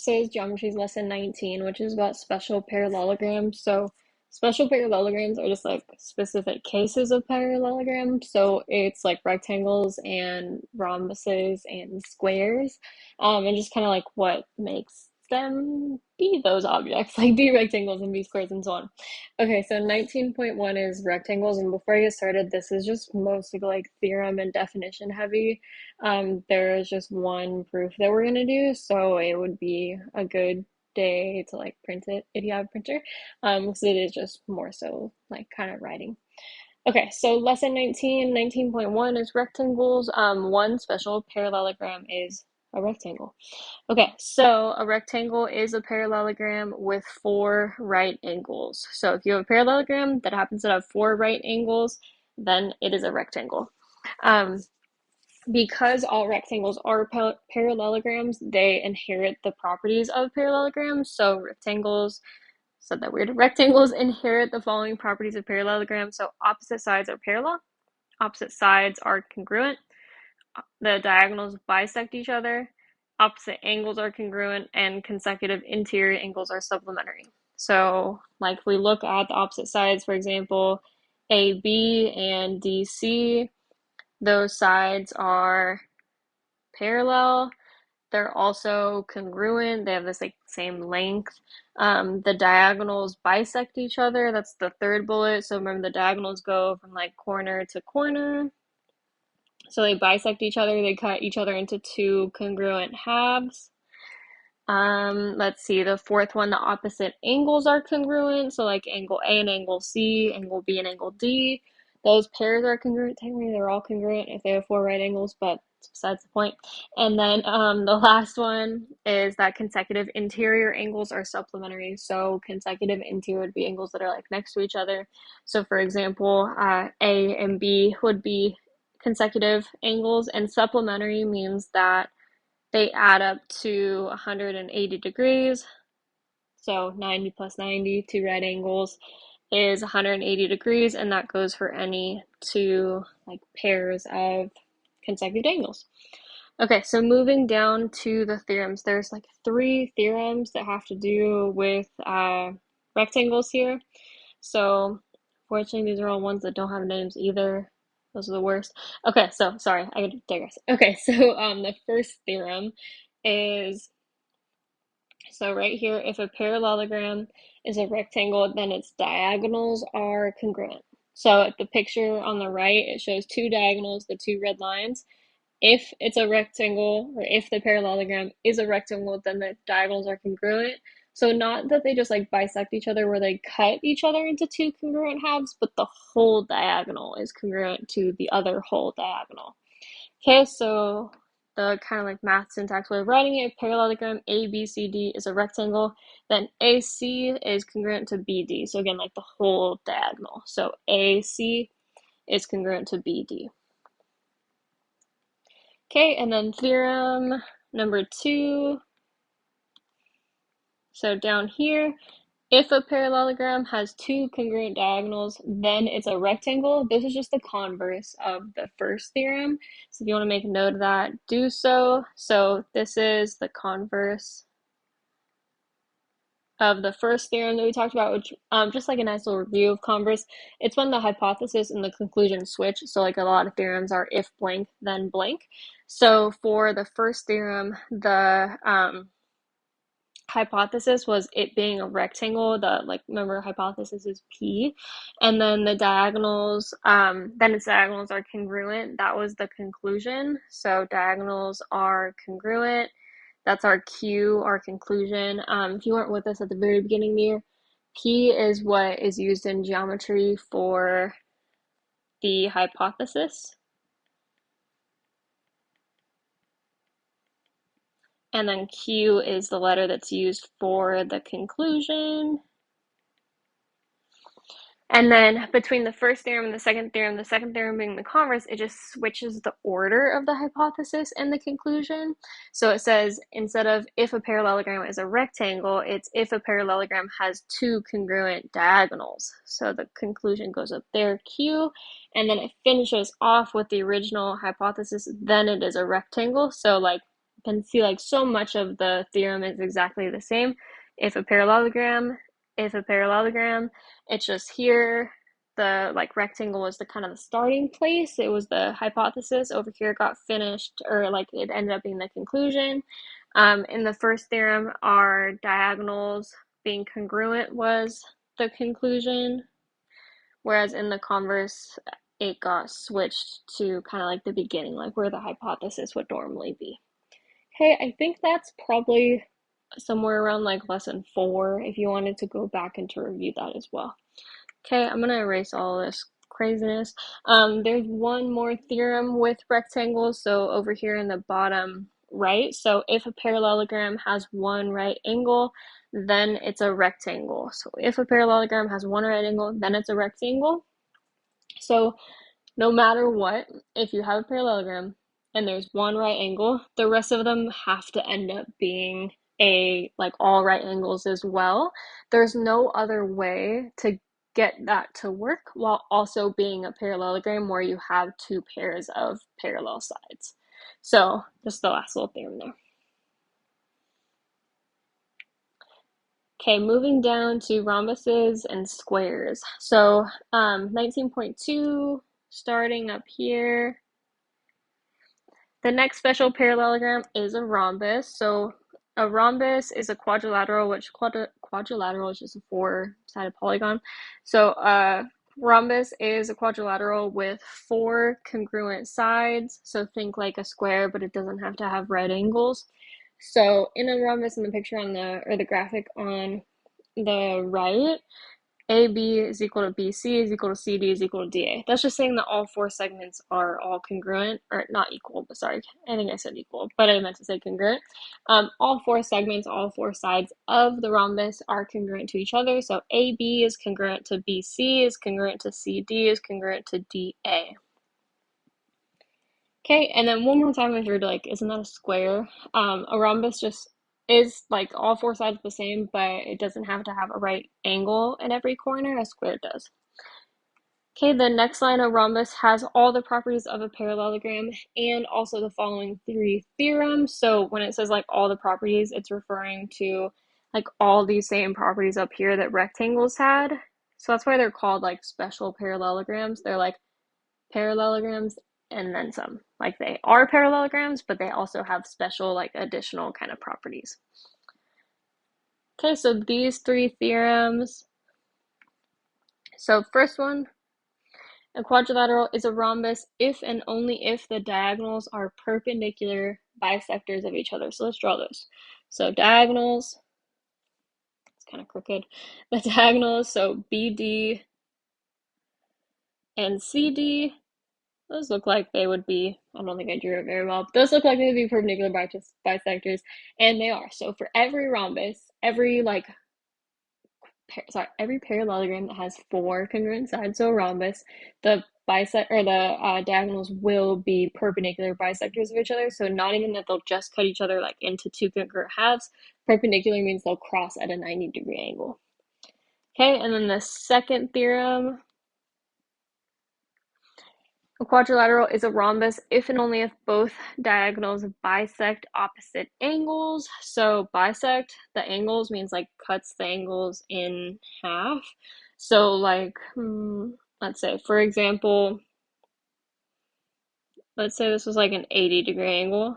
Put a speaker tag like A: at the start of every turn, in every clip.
A: says geometry's lesson 19, which is about special parallelograms. So special parallelograms are just like specific cases of parallelograms. So it's like rectangles and rhombuses and squares, and just kind of like what makes them be those objects, like be rectangles and be squares and so on. Okay, so 19.1 is rectangles, and before I get started, this is just mostly like theorem and definition heavy. There is just one proof that we're gonna do, so it would be a good day to like print it if you have a printer, because it is just more so like kind of writing. Okay, so lesson 19.1 is rectangles. One special parallelogram is a rectangle. Okay, so a rectangle is a parallelogram with four right angles. So if you have a parallelogram that happens to have four right angles, then it is a rectangle. Um, because all rectangles are parallelograms, they inherit the properties of parallelograms. So rectangles, said that weird, rectangles inherit the following properties of parallelograms. So opposite sides are parallel, opposite sides are congruent, the diagonals bisect each other, opposite angles are congruent, and consecutive interior angles are supplementary. So, like if we look at the opposite sides, for example, AB and DC, those sides are parallel. They're also congruent. They have this like same length. The diagonals bisect each other. That's the third bullet. So remember the diagonals go from like corner to corner. So they bisect each other. They cut each other into two congruent halves. Let's see, the fourth one, the opposite angles are congruent. So like angle A and angle C, angle B and angle D. Those pairs are congruent. Technically, they're all congruent if they have four right angles, but besides the point. And then the last one is that consecutive interior angles are supplementary. So consecutive interior would be angles that are like next to each other. So for example, A and B would be consecutive angles, and supplementary means that they add up to 180 degrees. So 90 plus 90, two right angles, is 180 degrees, and that goes for any two like pairs of consecutive angles. Okay, so moving down to the theorems, there's like three theorems that have to do with rectangles here. So fortunately, these are all ones that don't have names either. Those are the worst. Okay, so sorry, I digress. Okay, so the first theorem is, so right here, if a parallelogram is a rectangle, then its diagonals are congruent. So at the picture on the right, it shows two diagonals, the two red lines. If it's a rectangle, or if the parallelogram is a rectangle, then the diagonals are congruent. So not that they just like bisect each other where they cut each other into two congruent halves, but the whole diagonal is congruent to the other whole diagonal. Okay, so the kind of like math syntax way of writing it, parallelogram ABCD is a rectangle, then AC is congruent to BD. So again, like the whole diagonal. So AC is congruent to BD. Okay, and then theorem number 2. So down here, if a parallelogram has two congruent diagonals, then it's a rectangle. This is just the converse of the first theorem. So if you want to make a note of that, do so. So this is the converse of the first theorem that we talked about, which just like a nice little review of converse, it's when the hypothesis and the conclusion switch. So like a lot of theorems are if blank, then blank. So for the first theorem, the hypothesis was it being a rectangle. The like remember hypothesis is P, and then the diagonals, then its diagonals are congruent. That was the conclusion. So diagonals are congruent. That's our Q, our conclusion. If you weren't with us at the very beginning here, P is what is used in geometry for the hypothesis. And then Q is the letter that's used for the conclusion. And then between the first theorem and the second theorem being the converse, it just switches the order of the hypothesis and the conclusion. So it says instead of if a parallelogram is a rectangle, it's if a parallelogram has two congruent diagonals. So the conclusion goes up there, Q, and then it finishes off with the original hypothesis, then it is a rectangle. So like can see like so much of the theorem is exactly the same. If a parallelogram, if a parallelogram, it's just here, the like rectangle was the kind of the starting place. It was the hypothesis. Over here it got finished, or like it ended up being the conclusion. In the first theorem, our diagonals being congruent was the conclusion, whereas in the converse, it got switched to kind of like the beginning, like where the hypothesis would normally be. Okay, I think that's probably somewhere around like lesson 4 if you wanted to go back and to review that as well. Okay, I'm gonna erase all this craziness. There's one more theorem with rectangles, so over here in the bottom right. So if a parallelogram has one right angle, then it's a rectangle. So if a parallelogram has one right angle, then it's a rectangle. So no matter what, if you have a parallelogram and there's one right angle, the rest of them have to end up being like all right angles as well. There's no other way to get that to work while also being a parallelogram where you have two pairs of parallel sides. So just the last little theorem there. Okay, moving down to rhombuses and squares. So 19.2, starting up here. The next special parallelogram is a rhombus. So a rhombus is a quadrilateral, which quadrilateral is just a four-sided polygon. So rhombus is a quadrilateral with four congruent sides. So think like a square, but it doesn't have to have right angles. So in a rhombus, in the picture on the graphic on the right, AB is equal to BC is equal to CD is equal to DA. That's just saying that all four segments are all congruent, or not equal, but sorry, I think I said equal, but I meant to say congruent. All four segments, all four sides of the rhombus are congruent to each other. So AB is congruent to BC, is congruent to CD, is congruent to DA. Okay, and then one more time if you're like, isn't that a square? A rhombus just is like all four sides the same, but it doesn't have to have a right angle in every corner. A square does. Okay, the next line of rhombus has all the properties of a parallelogram and also the following three theorems. So when it says like all the properties, it's referring to like all these same properties up here that rectangles had. So that's why they're called like special parallelograms. They're like parallelograms and then some. Like they are parallelograms, but they also have special like additional kind of properties. Okay, so these three theorems. So first one, a quadrilateral is a rhombus if and only if the diagonals are perpendicular bisectors of each other. So let's draw those. So diagonals, it's kind of crooked. The diagonals, so BD and CD, those look like they would be, I don't think I drew it very well, but those look like they would be perpendicular bisectors, and they are. So for every rhombus, every parallelogram that has four congruent sides, so a rhombus, the diagonals will be perpendicular bisectors of each other. So not even that they'll just cut each other like into two congruent halves. Perpendicular means they'll cross at a 90-degree angle. Okay, and then the second theorem, a quadrilateral is a rhombus if and only if both diagonals bisect opposite angles. So bisect the angles means like cuts the angles in half. So like, let's say, for example, let's say this was like an 80-degree angle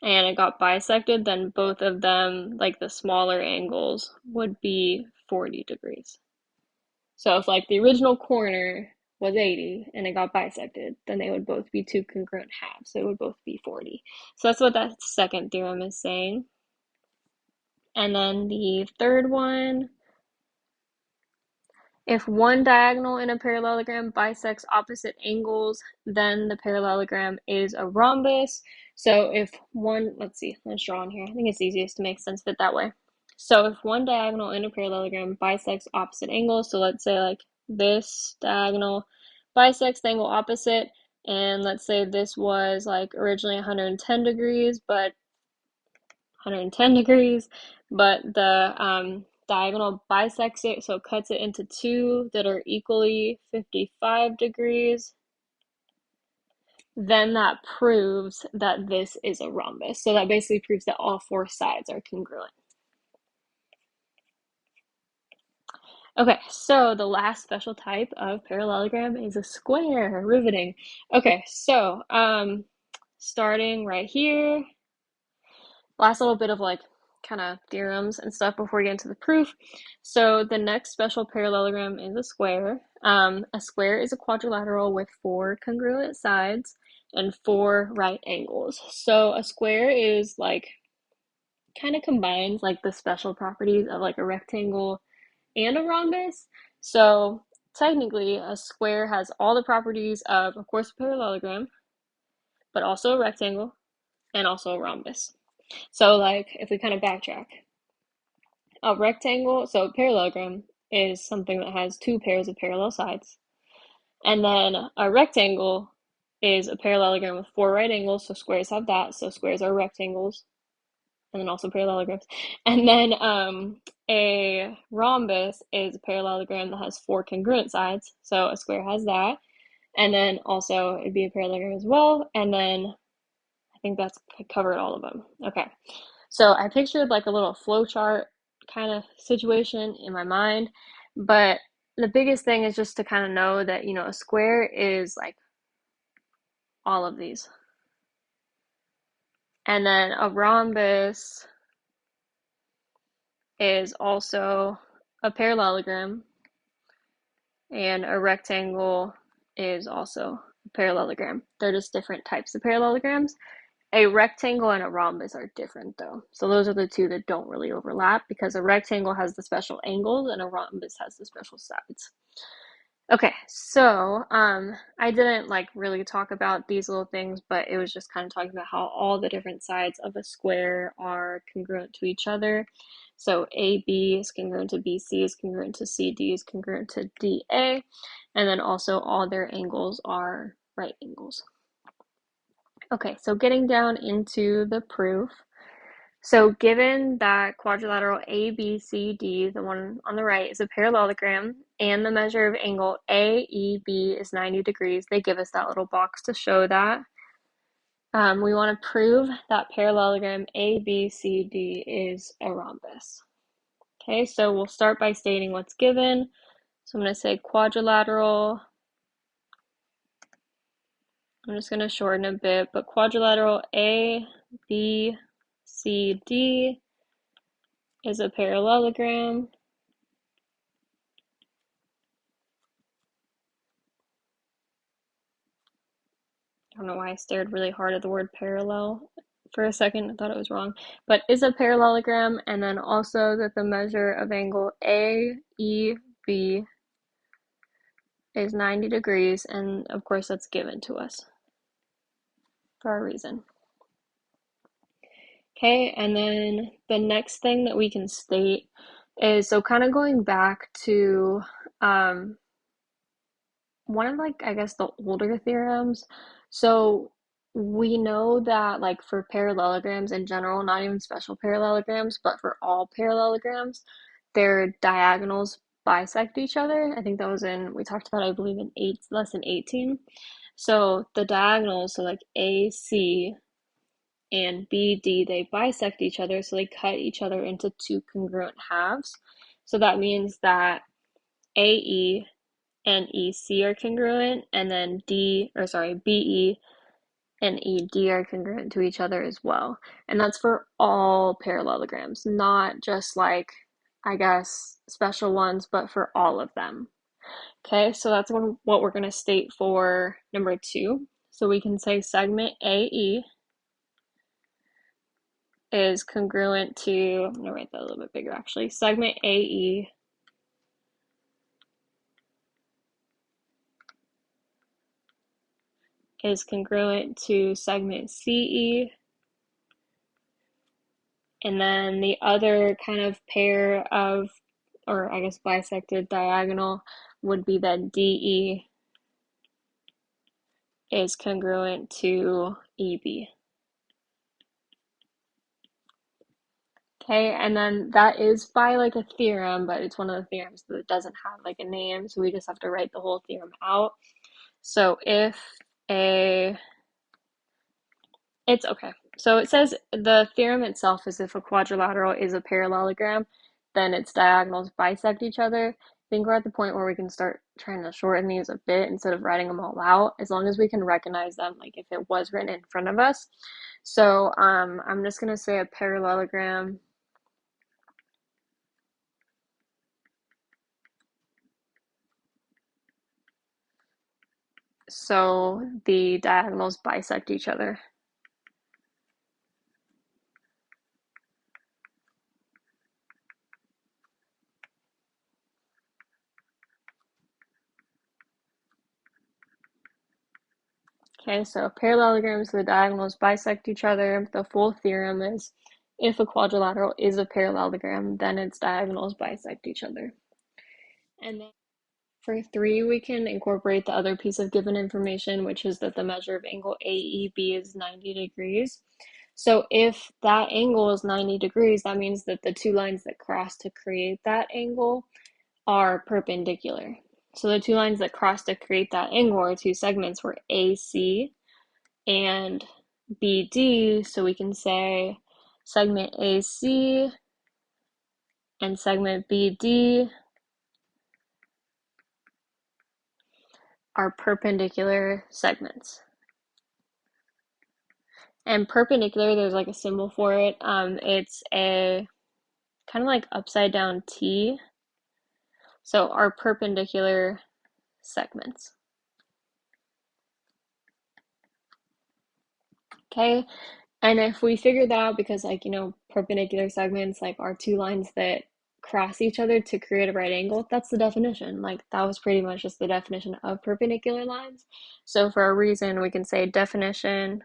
A: and it got bisected, then both of them, like the smaller angles, would be 40 degrees. So if like the original corner was 80 and it got bisected, then they would both be two congruent halves. So it would both be 40. So that's what that second theorem is saying. And then the third one, if one diagonal in a parallelogram bisects opposite angles, then the parallelogram is a rhombus. So if one, let's see, let's draw on here. I think it's easiest to make sense of it that way. So if one diagonal in a parallelogram bisects opposite angles, so let's say like this diagonal bisects the angle opposite, and let's say this was like originally 110 degrees, but 110 degrees, but the diagonal bisects it, so it cuts it into two that are equally 55 degrees. then that proves that this is a rhombus. So that basically proves that all four sides are congruent. Okay, so the last special type of parallelogram is a square. Riveting. Okay, so starting right here, last little bit of like kind of theorems and stuff before we get into the proof. So the next special parallelogram is a square. A square is a quadrilateral with four congruent sides and four right angles. So a square is like kind of combines like the special properties of like a rectangle and a rhombus. So technically, a square has all the properties of course, a parallelogram, but also a rectangle and also a rhombus. So, like, if we kind of backtrack, a rectangle, so a parallelogram is something that has two pairs of parallel sides. And then a rectangle is a parallelogram with four right angles, so squares have that, so squares are rectangles, and then also parallelograms. And then a rhombus is a parallelogram that has four congruent sides, so a square has that. And then also it'd be a parallelogram as well, and then I think that's covered all of them. Okay. So I pictured like a little flow chart kind of situation in my mind, but the biggest thing is just to kind of know that, you know, a square is like all of these. And then a rhombus is also a parallelogram, and a rectangle is also a parallelogram. They're just different types of parallelograms. A rectangle and a rhombus are different though. So those are the two that don't really overlap because a rectangle has the special angles and a rhombus has the special sides. Okay, so I didn't like really talk about these little things, but it was just kind of talking about how all the different sides of a square are congruent to each other. So AB is congruent to BC, is congruent to CD, is congruent to DA, and then also all their angles are right angles. Okay, so getting down into the proof. So given that quadrilateral ABCD, the one on the right, is a parallelogram, and the measure of angle AEB is 90 degrees, they give us that little box to show that. We want to prove that parallelogram ABCD is a rhombus. Okay, so we'll start by stating what's given. So I'm going to say quadrilateral. I'm just going to shorten a bit, but quadrilateral ABCD is a parallelogram. I don't know why I stared really hard at the word parallel for a second. I thought it was wrong, but is a parallelogram, and then also that the measure of angle AEB is 90 degrees, and of course that's given to us for a reason. Okay, and then the next thing that we can state is, so kind of going back to one of like, I guess, the older theorems. So we know that like for parallelograms in general, not even special parallelograms, but for all parallelograms, their diagonals bisect each other. I think that was in, we talked about, I believe, in lesson 18. So the diagonals, so like AC and BD, they bisect each other, so they cut each other into two congruent halves. So that means that AE and EC are congruent, and then BE and ED are congruent to each other as well. And that's for all parallelograms, not just like, I guess, special ones, but for all of them. Okay, so that's what we're going to state for number 2. So we can say segment AE is congruent to, I'm going to write that a little bit bigger actually. Segment AE is congruent to segment CE, and then the other kind of pair of, or I guess bisected diagonal, would be that DE is congruent to EB. Okay, and then that is by like a theorem, but it's one of the theorems that doesn't have like a name, so we just have to write the whole theorem out. So if a It's okay. So it says the theorem itself is if a quadrilateral is a parallelogram, then its diagonals bisect each other. I think we're at the point where we can start trying to shorten these a bit instead of writing them all out, as long as we can recognize them, like if it was written in front of us. So I'm just gonna say a parallelogram. So the diagonals bisect each other. Okay, so parallelograms, the diagonals bisect each other. The full theorem is if a quadrilateral is a parallelogram, then its diagonals bisect each other. And then for 3, we can incorporate the other piece of given information, which is that the measure of angle AEB is 90 degrees. So if that angle is 90 degrees, that means that the two lines that cross to create that angle are perpendicular. So the two lines that cross to create that angle are two segments were AC and BD, so we can say segment AC and segment BD are perpendicular segments. And perpendicular, there's like a symbol for it. It's a kind of like upside down T. So are perpendicular segments. Okay, and if we figure that out, because like, perpendicular segments like are two lines that cross each other to create a right angle, that's the definition. Like that was pretty much just the definition of perpendicular lines. So for a reason, we can say definition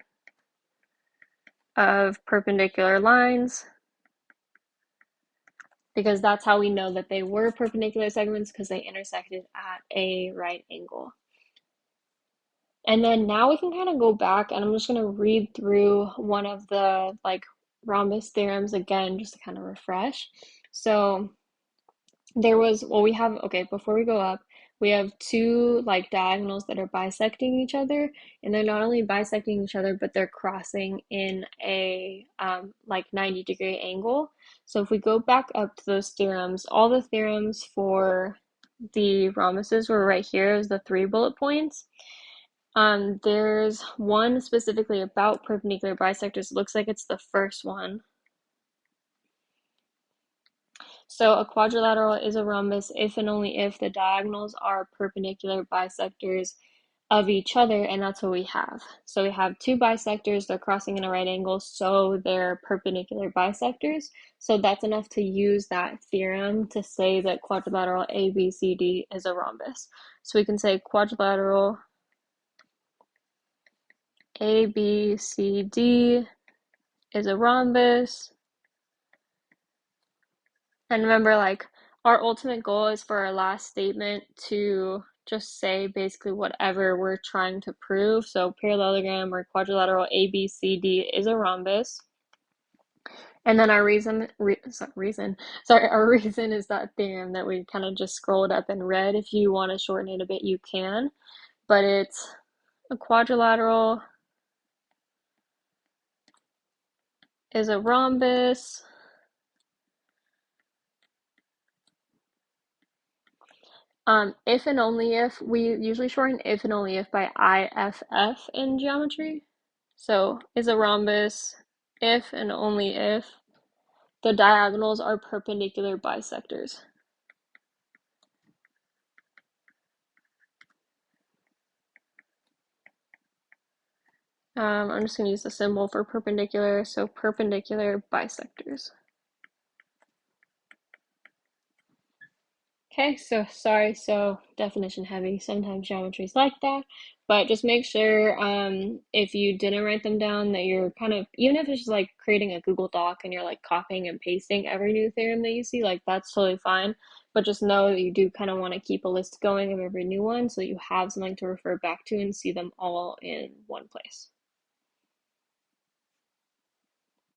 A: of perpendicular lines, because that's how we know that they were perpendicular segments, because they intersected at a right angle. And then now we can kind of go back, and I'm just going to read through one of the like rhombus theorems again, just to kind of refresh. So we have, okay, before we go up, we have two like diagonals that are bisecting each other, and they're not only bisecting each other, but they're crossing in a like 90-degree angle. So if we go back up to those theorems, all the theorems for the rhombuses were right here as the 3 bullet points. There's one specifically about perpendicular bisectors. It looks like it's the first one. So a quadrilateral is a rhombus if and only if the diagonals are perpendicular bisectors of each other, and that's what we have. So we have two bisectors, they're crossing in a right angle, so they're perpendicular bisectors. So that's enough to use that theorem to say that quadrilateral ABCD is a rhombus. So we can say quadrilateral ABCD is a rhombus. And remember, like, our ultimate goal is for our last statement to just say basically whatever we're trying to prove. So parallelogram or quadrilateral ABCD is a rhombus. And then our reason is that theorem that we kind of just scrolled up and read. If you want to shorten it a bit, you can. But it's a quadrilateral is a rhombus. If and only if, we usually shorten if and only if by IFF in geometry. So is a rhombus if and only if the diagonals are perpendicular bisectors. I'm just going to use the symbol for perpendicular, so perpendicular bisectors. Okay, so sorry, so definition heavy. Sometimes geometry is like that, but just make sure if you didn't write them down that you're kind of, even if it's just like creating a Google Doc and you're like copying and pasting every new theorem that you see, like that's totally fine. But just know that you do kind of want to keep a list going of every new one so you have something to refer back to and see them all in one place.